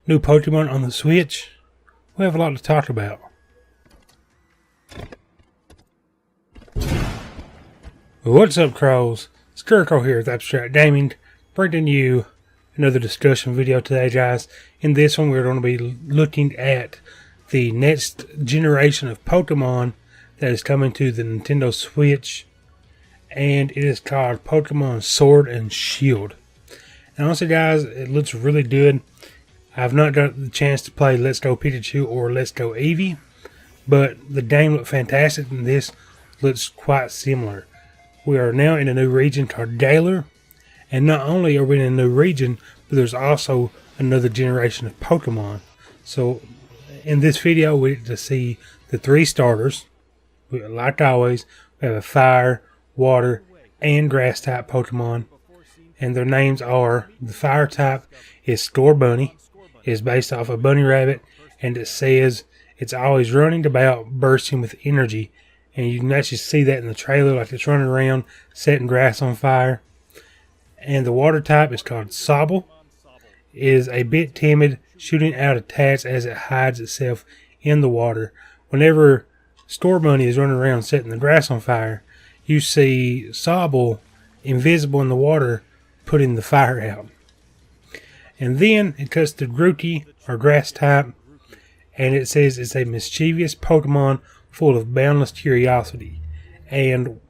New Pokemon on the Switch. We have a lot to talk about. What's up, Crows? Skirko here with Abstract Gaming, bringing you another discussion video today, guys. In this one, we're going to be looking at the next generation of Pokemon that is coming to the Nintendo Switch, and it is called Pokemon Sword and Shield. And honestly, guys, it looks really good. I've not got the chance to play Let's Go Pikachu or Let's Go Eevee, but the game looked fantastic, and this looks quite similar. We are now in a new region called Galar, and not only are we in a new region, but there's also another generation of Pokemon. So in this video, we get to see the three starters. Like always, we have a fire, water, and grass type Pokemon, and their names are: the fire type is Scorbunny. Is based off a bunny rabbit, and it says it's always running about, bursting with energy. And you can actually see that in the trailer, like it's running around, setting grass on fire. And the water type is called Sobble. Is a bit timid, shooting out attacks as it hides itself in the water. Whenever Scorbunny is running around setting the grass on fire, you see Sobble, invisible in the water, putting the fire out. And then it cuts to Grookey, or grass type, and it says it's a mischievous Pokemon full of boundless curiosity. And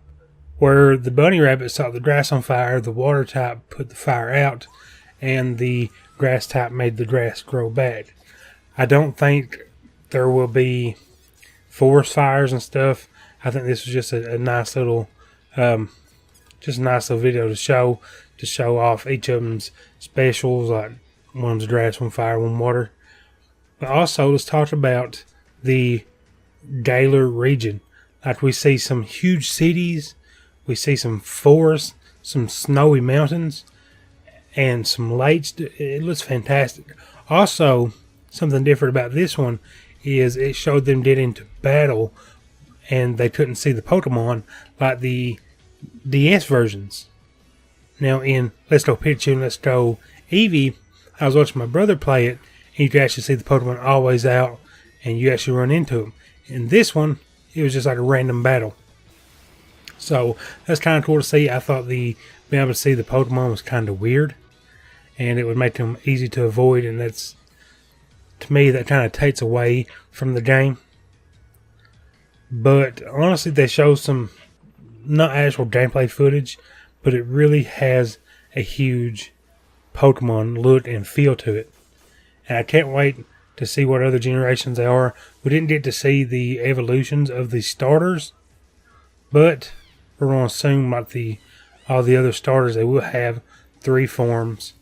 where the bunny rabbit set the grass on fire, the water type put the fire out, and the grass type made the grass grow back. I don't think there will be forest fires and stuff. I think this was just a nice little, video to show off each of them's specials, like one's grass, one fire, one water. But also, let's talk about the Galar region. Like, we see some huge cities, we see some forests, some snowy mountains, and some lakes. It looks fantastic. Also, something different about this one is it showed them getting into battle, and they couldn't see the Pokemon like the DS versions. Now, in Let's Go Pikachu and Let's Go Eevee, I was watching my brother play it, and you could actually see the Pokemon always out, and you actually run into them. In this one, it was just like a random battle. So, that's kind of cool to see. I thought being able to see the Pokemon was kind of weird, and it would make them easy to avoid, and that's, to me, that kind of takes away from the game. But, honestly, they show some, not actual gameplay footage, but it really has a huge Pokemon look and feel to it. And I can't wait to see what other generations they are. We didn't get to see the evolutions of the starters, but we're going to assume like all the other starters, they will have three forms.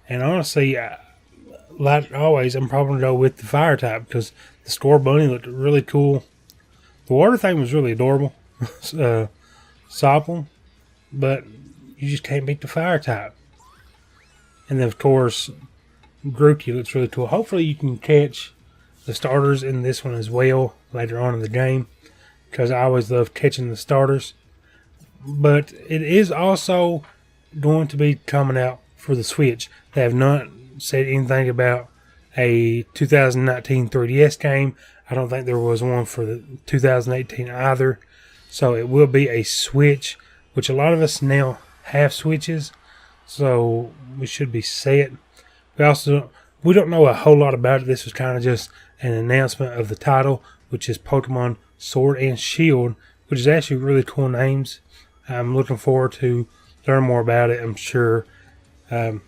And honestly, like always, I'm probably going to go with the fire type because the Scorbunny looked really cool. The water thing was really adorable. Sobble. But you just can't beat the fire type. And then, of course, Grookey looks really cool. Hopefully you can catch the starters in this one as well later on in the game, because I always love catching the starters. But it is also going to be coming out for the Switch. They have not said anything about a 2019 3DS game. I don't think there was one for the 2018 either. So it will be a Switch, which a lot of us now have Switches, so we should be set. We don't know a whole lot about it. This was kind of just an announcement of the title, which is Pokemon Sword and Shield, which is actually really cool names. I'm looking forward to learn more about it. I'm sure we're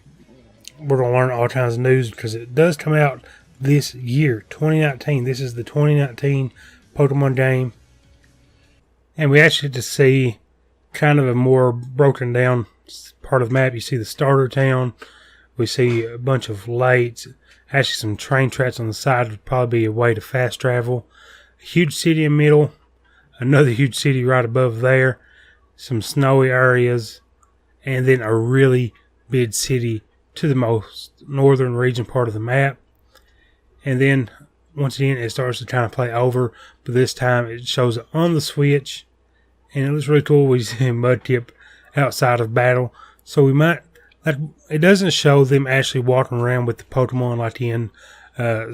going to learn all kinds of news because it does come out this year, 2019. This is the 2019 Pokemon game. And we actually get to see kind of a more broken down part of the map. You see the starter town. We see a bunch of lights. Actually, some train tracks on the side would probably be a way to fast travel. A huge city in the middle. Another huge city right above there. Some snowy areas. And then a really big city to the most northern region part of the map. And then, once again, it starts to kind of play over. But this time, it shows it on the And it looks really cool. We see Mudkip outside of battle. So we might like, it doesn't show them actually walking around with the Pokemon like in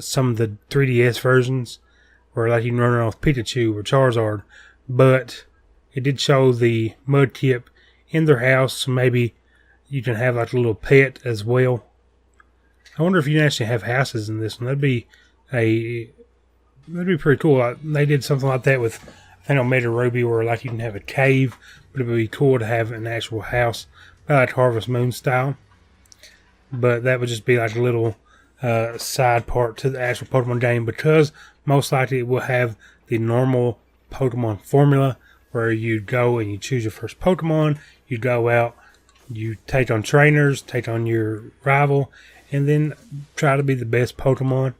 some of the 3DS versions, where like you can run around with Pikachu or Charizard, but it did show the Mudkip in their house, so maybe you can have like a little pet as well. I wonder if you can actually have houses in this one. That'd be pretty cool. They did something like that with, I think on Meta Ruby, where like you can have a cave, but it would be cool to have an actual house, like Harvest Moon style. But that would just be like a little side part to the actual Pokemon game, because most likely it will have the normal Pokemon formula where you go and you choose your first Pokemon, you go out, you take on trainers, take on your rival, and then try to be the best Pokemon.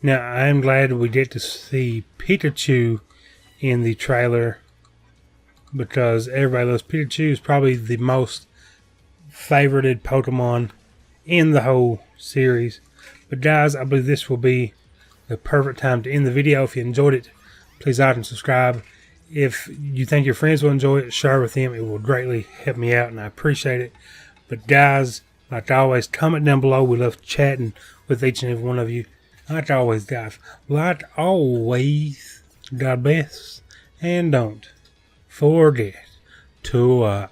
Now, I am glad we get to see Pikachu in the trailer, because everybody loves Pikachu. Is probably the most favorited Pokemon in the whole series. But guys, I believe this will be the perfect time to end the video. If you enjoyed it, please like and subscribe. If you think your friends will enjoy it, share with them. It will greatly help me out, and I appreciate it. But guys, like always, comment down below. We love chatting with each and every one of you. Like always, guys, like always, God bless, and don't forget to